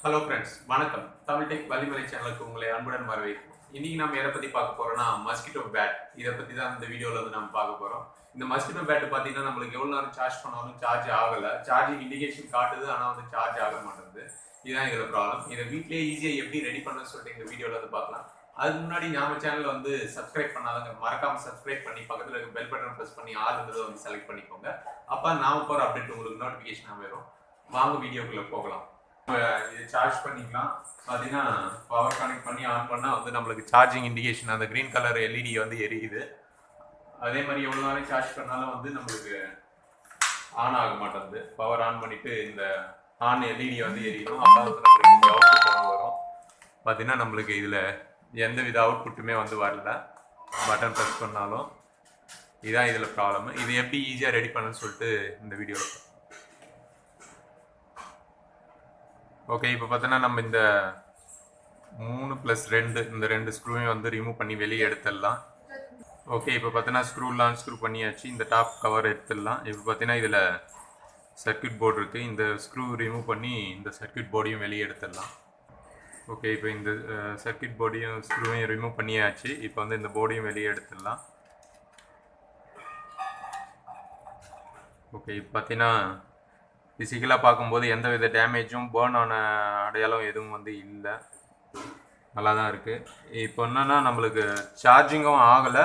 Hello friends, வணக்கம். Tamil tech vallimalai சேனலுக்கு உங்களை அன்புடன் வரவேற்கிறேன். இன்னைக்கு நம்ம எதை பத்தி பார்க்க போறோம்னா மஸ்கிட்டோ பேட். இதை பத்தி தான் இந்த வீடியோல வந்து நம்ம பார்க்க போறோம். இந்த மஸ்கிட்டோ பேட் பார்த்தீங்கன்னா நம்மளுக்கு எவ்வளவு நேரம் சார்ஜ் பண்ணாலும் சார்ஜ் ஆகல. சார்ஜிங் இண்டிகேஷன் காட்டுது, ஆனா வந்து சார்ஜ் ஆக மாட்டேங்குது. இதுதான் இதோட ப்ராப்ளம். இதை வீட்லயே ஈஸியா எப்படி ரெடி பண்ணணும்னு சொல்லிட்டு இந்த வீடியோல வந்து பார்க்கலாம். அதுக்கு முன்னாடி நம்ம சேனல் வந்து சப்ஸ்கிரைப் பண்ணாதவங்க மறக்காம சப்ஸ்கிரைப் பண்ணி பக்கத்துல இருக்க பெல் பட்டன் பிரஸ் பண்ணி ஆல்ன்றதை வந்து செலக்ட் பண்ணிக்கோங்க. அப்ப நாம போற அப்டேட் உங்களுக்கு நோட்டிபிகேஷன் வரும். வாங்க வீடியோக்குள்ள போகலாம். இது சார்ஜ் பண்ணிக்கலாம். பார்த்தீங்கன்னா பவர் கனெக்ட் பண்ணி ஆன் பண்ணால் வந்து நம்மளுக்கு சார்ஜிங் இண்டிகேஷன் அந்த க்ரீன் கலர் எல்இடி வந்து எரியுது. அதே மாதிரி எவ்வளோ நேரம் சார்ஜ் பண்ணாலும் வந்து நம்மளுக்கு ஆன் ஆக மாட்டேங்குது. பவர் ஆன் பண்ணிட்டு இந்த ஆன் எல்இடி வந்து எரியும். அப்போ வந்து நம்மளுக்கு இந்த அவுட்புட் வந்து வரும். பார்த்தீங்கன்னா நம்மளுக்கு இதில் எந்த வித அவுட்புட்டுமே வந்து வரல. பட்டன் ப்ரெஸ் பண்ணாலும் இதுதான் இதில் ப்ராப்ளம். இது எப்படி ஈஸியாக ரெடி பண்ணுன்னு சொல்லிட்டு இந்த வீடியோவில். ஓகே, இப்போ பார்த்தோன்னா நம்ம இந்த 3+2 இந்த 2 ஸ்க்ரூவையும் வந்து ரிமூவ் பண்ணி வெளியே எடுத்துடலாம். ஓகே, இப்போ பார்த்தோன்னா ஸ்க்ரூலாம் ஸ்க்ரூ பண்ணியாச்சு. இந்த டாப் கவர் எடுத்துடலாம். இப்போ பார்த்தீங்கன்னா இதில் சர்க்யூட் போர்டு இருக்குது. இந்த ஸ்க்ரூ ரிமூவ் பண்ணி இந்த சர்க்யூட் போர்டையும் வெளியே எடுத்துடலாம். ஓகே, இப்போ இந்த சர்க்யூட் போர்டையும் ஸ்க்ரூவையும் ரிமூவ் பண்ணியாச்சு. இப்போ வந்து இந்த போர்டையும் வெளியே எடுத்துடலாம். ஓகே, இப்போ பார்த்தீங்கன்னா ஃபிசிக்கலாக பார்க்கும்போது எந்த வித டேமேஜும் பேர்ன் ஆன அடையாளம் எதுவும் வந்து இல்லை, நல்லா தான் இருக்குது. இப்போ என்னென்னா நம்மளுக்கு சார்ஜிங்கும் ஆகலை,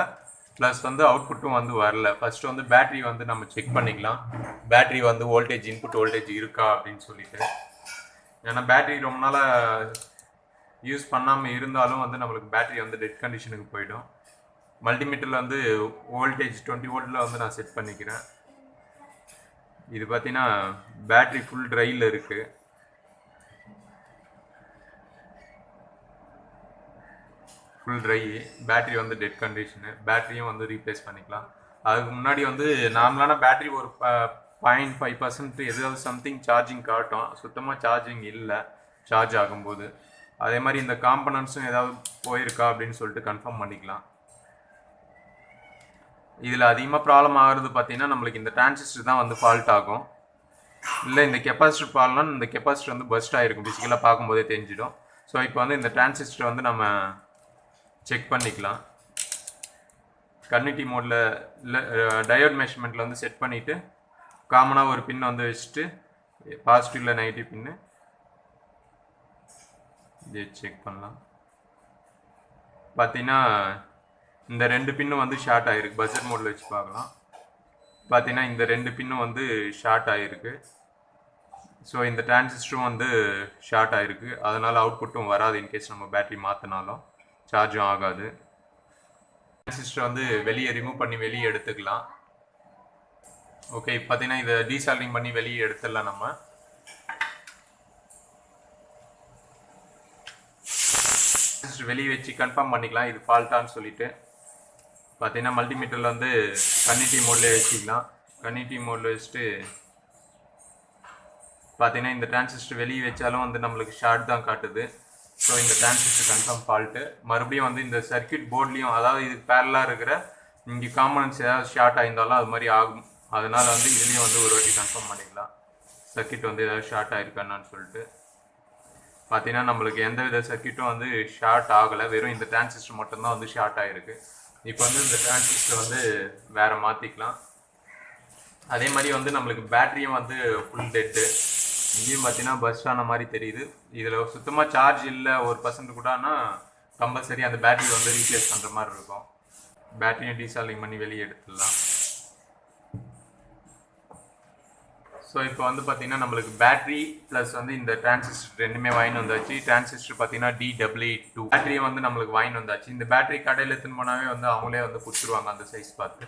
ப்ளஸ் வந்து அவுட்புட்டும் வந்து வரல. ஃபஸ்ட்டு வந்து பேட்ரி வந்து நம்ம செக் பண்ணிக்கலாம். பேட்ரி வந்து வோல்டேஜ் இன்புட் வோல்டேஜ் இருக்கா அப்படின்னு சொல்லிட்டு. ஏன்னா பேட்ரி ரொம்ப நாளாக யூஸ் பண்ணாமல் இருந்தாலும் வந்து நம்மளுக்கு பேட்ரி வந்து டெட் கண்டிஷனுக்கு போயிடும். மல்டிமீட்டரில் வந்து வோல்டேஜ் 20 வோல்ட்டில் வந்து நான் செட் பண்ணிக்கிறேன். இது பார்த்தீங்கன்னா பேட்ரி ஃபுல் ட்ரையில் இருக்குது. ஃபுல் ட்ரை, பேட்ரி வந்து டெட் கண்டிஷனு. பேட்ரியும் வந்து ரீப்ளேஸ் பண்ணிக்கலாம். அதுக்கு முன்னாடி வந்து நார்மலான பேட்ரி ஒரு 0.5% ஏதாவது சம்திங் சார்ஜிங் காட்டும். சுத்தமாக சார்ஜிங் இல்லை சார்ஜ் ஆகும்போது. அதே மாதிரி இந்த காம்பனன்ட்ஸும் ஏதாவது போயிருக்கா அப்படின்னு சொல்லிட்டு கன்ஃபார்ம் பண்ணிக்கலாம். இதில் அதிகமாக ப்ராப்ளம் ஆகிறது பார்த்தீங்கன்னா நம்மளுக்கு இந்த டிரான்சிஸ்டர் தான் வந்து ஃபால்ட் ஆகும். இல்லை இந்த கெப்பாசிட்டர் ப்ராப்ளம்னா இந்த கெப்பாசிட்டர் வந்து பஸ்ட் ஆகிருக்கும். ஃபிசிக்கலாக பார்க்கும்போதே தெரிஞ்சிடும். ஸோ இப்போ வந்து இந்த டிரான்சிஸ்டர் வந்து நம்ம செக் பண்ணிக்கலாம். கன்னிட்டி மோடில் இல்லை டயோட் மெஷர்மெண்ட்டில் வந்து செட் பண்ணிவிட்டு காமனாக ஒரு பின் வந்து வச்சுட்டு பாசிட்டிவ் இல்லை நெகட்டிவ் பின்னு இது செக் பண்ணலாம். பார்த்தீங்கன்னா இந்த 2 பின்னும் வந்து ஷார்ட் ஆகிருக்கு. பஸ்ஸர் மோடில் வச்சு பார்க்கலாம். பார்த்தீங்கன்னா இந்த 2 பின்னும் வந்து ஷார்ட் ஆகிருக்கு. ஸோ இந்த டிரான்சிஸ்டரும் வந்து ஷார்ட் ஆகிருக்கு. அதனால் அவுட்புட்டும் வராது. இன்கேஸ் நம்ம பேட்ரி மாற்றினாலும் சார்ஜும் ஆகாது. டிரான்சிஸ்டர் வந்து வெளியே ரிமூவ் பண்ணி வெளியே எடுத்துக்கலாம். ஓகே, இப்போ பார்த்தீங்கன்னா இதை டீசால்டிங் பண்ணி வெளியே எடுத்துடலாம். நம்ம டிரான்சிஸ்டர் வெளியே வச்சு கன்ஃபார்ம் பண்ணிக்கலாம் இது ஃபால்ட்டான்னு சொல்லிட்டு. பார்த்தீங்கன்னா மல்டிமீட்டரில் வந்து கன்னிட்டி மோட்லேயே வச்சுக்கலாம். கன்னிட்டி மோடில் வச்சுட்டு பார்த்தீங்கன்னா இந்த டிரான்சிஸ்டர் வெளியே வச்சாலும் வந்து நம்மளுக்கு ஷார்ட் தான் காட்டுது. ஸோ இந்த டிரான்சிஸ்டர் கன்ஃபார்ம் ஃபால்ட்டு. மறுபடியும் வந்து இந்த சர்க்யூட் போர்ட்லேயும், அதாவது இதுக்கு பேரலாக இருக்கிற இங்கே காம்பனன்ட்ஸ் ஏதாவது ஷார்ட் ஆயிருந்தாலும் அது மாதிரி ஆகும். அதனால் வந்து இதுலேயும் வந்து ஒரு வாட்டி கன்ஃபார்ம் பண்ணிக்கலாம் சர்க்யூட் வந்து ஏதாவது ஷார்ட் ஆயிருக்கான்னு சொல்லிட்டு. பார்த்தீங்கன்னா நம்மளுக்கு எந்த வித சர்க்யூட்டும் வந்து ஷார்ட் ஆகலை. வெறும் இந்த டிரான்சிஸ்டர் மட்டும்தான் வந்து ஷார்ட் ஆகிருக்கு. இப்போ வந்து இந்த டிரான்சிஸ்டர் வந்து வேறு மாற்றிக்கலாம். அதே மாதிரி வந்து நம்மளுக்கு பேட்டரியும் வந்து ஃபுல் டெட்டு. இங்கேயும் பார்த்தீங்கன்னா பஸ்ட் ஆன மாதிரி தெரியுது. இதில் சுத்தமாக சார்ஜ் இல்லை 1% கூடனா கம்பல்சரி அந்த பேட்டரி வந்து ரீப்ளேஸ் பண்ணுற மாதிரி இருக்கும். பேட்டரியும் டீசால்டிங் பண்ணி வெளியே எடுத்துடலாம். ஸோ இப்போ வந்து பார்த்தீங்கன்னா நம்மளுக்கு பேட்டரி ப்ளஸ் வந்து இந்த டிரான்சிஸ்டர் ரெண்டுமே வாங்கிட்டு வந்தாச்சு. டிரான்சிஸ்டர் பார்த்தீங்கன்னா DW2 பேட்டரியும் வந்து நம்மளுக்கு வாங்கிட்டு வந்தாச்சு. இந்த பேட்டரி கடையில் எடுத்துன்னு போனாவே வந்து அவங்களே வந்து கொடுத்துருவாங்க அந்த சைஸ் பார்த்து.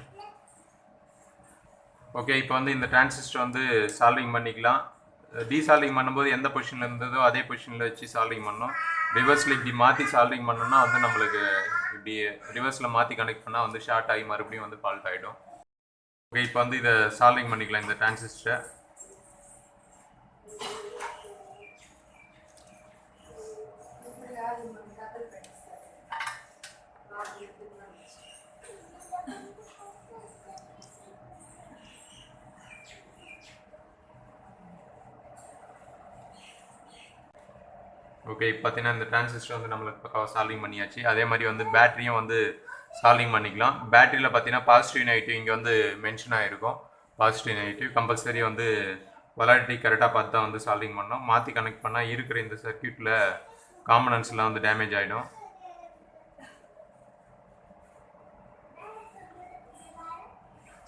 ஓகே, இப்போ வந்து இந்த டிரான்சிஸ்டர் வந்து சால்விங் பண்ணிக்கலாம். டீசால்விங் பண்ணும்போது எந்த பொசிஷனில் இருந்ததோ அதே பொசிஷனில் வச்சு சால்விங் பண்ணோம். ரிவர்ஸில் இப்படி மாற்றி சால்விங் பண்ணோம்னா வந்து நம்மளுக்கு இப்படி ரிவர்ஸில் மாற்றி கனெக்ட் பண்ணால் வந்து ஷார்ட் ஆகி மறுபடியும் வந்து ஃபால்ட் ஆகிடும். ஓகே, இப்போ வந்து இதை சால்விங் பண்ணிக்கலாம் இந்த டிரான்சிஸ்டரை. ஓகே, இப்போ பார்த்தீங்கன்னா இந்த டிரான்சிஸ்டர் வந்து நம்மளுக்கு பக்காவாக சால்விங் பண்ணியாச்சு. அதே மாதிரி வந்து பேட்டரியும் வந்து சால்விங் பண்ணிக்கலாம். பேட்டரியில் பார்த்தீங்கன்னா பாசிட்டிவ் நெகட்டிவ் இங்கே வந்து மென்ஷன் ஆகிருக்கும். பாசிட்டிவ் நெகட்டிவ் கம்பல்சரி வந்து பொலாரிட்டி கரெக்டாக பார்த்து தான் வந்து சால்விங் பண்ணோம். மாற்றி கனெக்ட் பண்ணால் இருக்கிற இந்த சர்க்யூட்டில் காம்பனன்ட்ஸ்லாம் வந்து டேமேஜ் ஆகிடும்.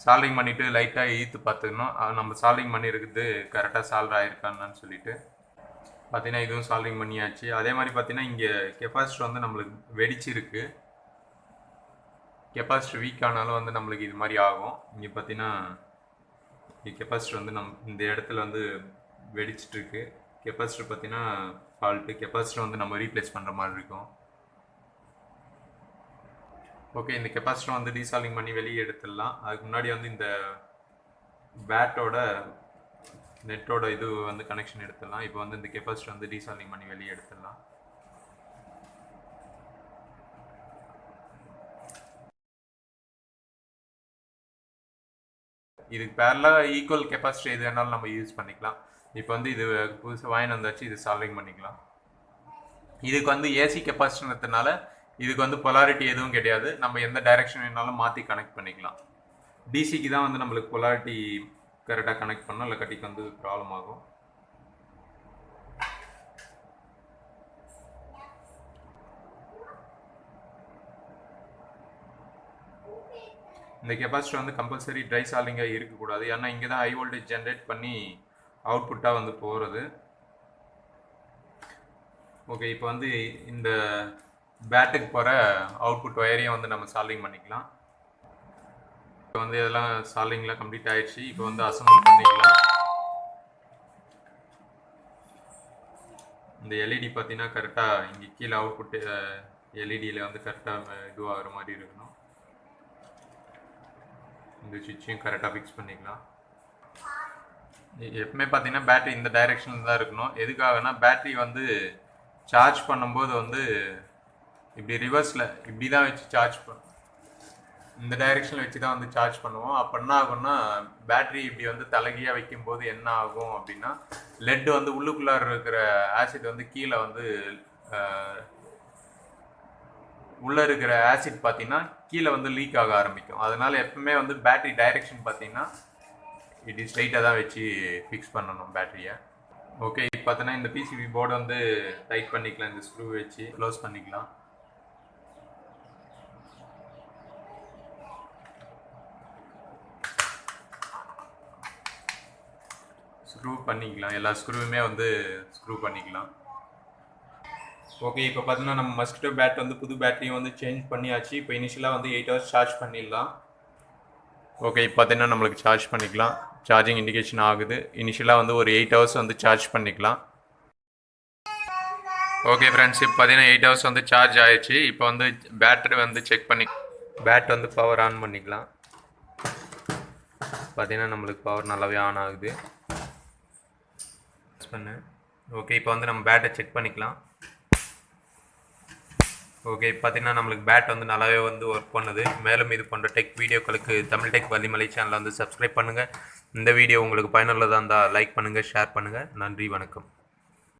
சால்விங் பண்ணிவிட்டு லைட்டாக ஈர்த்து பார்த்துக்கணும் நம்ம சால்விங் பண்ணியிருக்குது கரெக்டாக சால்வ் ஆகிருக்கான்னு சொல்லிட்டு. பார்த்தீங்கன்னா இதுவும் சால்விங் பண்ணியாச்சு. அதே மாதிரி பார்த்தீங்கன்னா இங்கே கெப்பாசிட்டர் வந்து நம்மளுக்கு வெடிச்சிருக்கு. கெப்பாசிட்டர் வீக் ஆனாலும் வந்து நம்மளுக்கு இது மாதிரி ஆகும். இங்கே பார்த்தீங்கன்னா கெப்பாசிட்டர் வந்து இந்த இடத்துல வந்து வெடிச்சிட்ருக்கு. கெப்பாசிட்டர் பார்த்தீங்கன்னா ஃபால்ட்டு. கெப்பாசிட்டர் வந்து நம்ம ரீப்ளேஸ் பண்ணுற மாதிரி இருக்கும். ஓகே, இந்த கெப்பாசிட்டர் வந்து டீசால்விங் பண்ணி வெளியே எடுத்துடலாம். அதுக்கு முன்னாடி வந்து இந்த பேட்டோட நெட்டோட இது வந்து கனெக்ஷன் எடுத்துடலாம். இப்போ வந்து இந்த கெப்பாசிட்டர் வந்து டீசால்விங் பண்ணி வெளியே எடுத்துடலாம். இதுக்கு பேரலாக ஈக்குவல் கெப்பாசிட்டி எது வேணாலும் நம்ம யூஸ் பண்ணிக்கலாம். இப்போ வந்து இது புதுசாக வாங்கி வந்தாச்சு, இது சால்விங் பண்ணிக்கலாம். இதுக்கு வந்து ஏசி கெப்பாசிட்டர்னால இதுக்கு வந்து பொலாரிட்டி எதுவும் கிடையாது. நம்ம எந்த டைரக்ஷன் வேணாலும் மாற்றி கனெக்ட் பண்ணிக்கலாம். டிசிக்கு தான் வந்து நம்மளுக்கு பொலாரிட்டி கரெக்டாக கனெக்ட் பண்ணோம், இல்லை கட்டிக்கு வந்து ப்ராப்ளம் ஆகும். இந்த கெப்பாசிட்டர் வந்து கம்பல்சரி ட்ரை சால்விங்காக இருக்கக்கூடாது. ஏன்னா இங்கே தான் ஹை வோல்டேஜ் ஜென்ரேட் பண்ணி அவுட்புட்டாக வந்து போகிறது. ஓகே, இப்போ வந்து இந்த பேட்டுக்கு போகிற அவுட்புட் ஒயரையும் வந்து நம்ம சால்விங் பண்ணிக்கலாம். இப்போ வந்து இதெல்லாம் சால்விங்லாம் கம்ப்ளீட் ஆகிடுச்சு. இப்போ வந்து அசம்பிள் பண்ணிக்கலாம். இந்த எல்இடி பார்த்தீங்கன்னா கரெக்டாக இங்கே கீழே அவுட்புட்டு எல்இடியில் வந்து கரெக்டாக இதுவாகிற மாதிரி இருக்கணும். இந்த சுவிட்சையும் கரெக்டாக ஃபிக்ஸ் பண்ணிக்கலாம். எப்பவுமே பார்த்தீங்கன்னா பேட்டரி இந்த டைரெக்ஷனில் தான் இருக்கணும். எதுக்காகனா பேட்டரி வந்து சார்ஜ் பண்ணும்போது வந்து இப்படி ரிவர்ஸில் இப்படி தான் வச்சு சார்ஜ் இந்த டைரெக்ஷனில் வச்சு தான் வந்து சார்ஜ் பண்ணுவோம். அப்போ என்ன ஆகும்னா பேட்டரி இப்படி வந்து தலைகீயாக வைக்கும்போது என்ன ஆகும் அப்படின்னா லெட் வந்து உள்ளுக்குள்ளார இருக்கிற ஆசிட் வந்து கீழே வந்து உள்ளே இருக்கிற ஆசிட் பார்த்தீங்கன்னா கீழே வந்து லீக் ஆக ஆரம்பிக்கும். அதனால் எப்பவுமே வந்து பேட்டரி டைரெக்ஷன் பார்த்தீங்கன்னா இப்படி ஸ்ட்ரைட்டாக தான் வச்சு ஃபிக்ஸ் பண்ணணும் பேட்டரியை. ஓகே, இப்போ பார்த்தீங்கன்னா இந்த பிசிபி போர்டு வந்து டைட் பண்ணிக்கலாம். இந்த ஸ்க்ரூ வச்சு க்ளோஸ் பண்ணிக்கலாம். ஸ்க்ரூ பண்ணிக்கலாம். எல்லா ஸ்க்ரூவுமே வந்து ஸ்க்ரூ பண்ணிக்கலாம். ஓகே, இப்போ பார்த்தீங்கன்னா நம்ம மஸ்கிட்டோ பேட் வந்து புது பேட்டரியும் வந்து சேஞ்ச் பண்ணியாச்சு. இப்போ இனிஷியலாக வந்து 8 ஹவர்ஸ் சார்ஜ் பண்ணிடலாம். ஓகே, இப்போ பார்த்தீங்கன்னா நம்மளுக்கு சார்ஜ் பண்ணிக்கலாம். சார்ஜிங் இண்டிகேஷன் ஆகுது. இனிஷியலாக வந்து ஒரு 8 ஹவர்ஸ் வந்து சார்ஜ் பண்ணிக்கலாம். ஓகே ஃப்ரெண்ட்ஸ், இப்போ பார்த்தீங்கன்னா 8 ஹவர்ஸ் வந்து சார்ஜ் ஆயிடுச்சு. இப்போ வந்து பேட்டரி வந்து செக் பண்ணி பேட் வந்து பவர் ஆன் பண்ணிக்கலாம். பார்த்தீங்கன்னா நம்மளுக்கு பவர் நல்லாவே ஆன் ஆகுது. ஓகே, இப்போ வந்து நம்ம பேட்டை செக் பண்ணிக்கலாம். ஓகே, பார்த்தீங்கன்னா நம்மளுக்கு பேட் வந்து நல்லாவே வந்து ஒர்க் பண்ணுது. மேலும் இது போன்ற டெக் வீடியோக்களுக்கு தமிழ் டெக் வள்ளிமலை சேனலை வந்து சப்ஸ்கிரைப் பண்ணுங்கள். இந்த வீடியோ உங்களுக்கு பயனுள்ளதாக இருந்தால் லைக் பண்ணுங்கள், ஷேர் பண்ணுங்கள். நன்றி, வணக்கம்.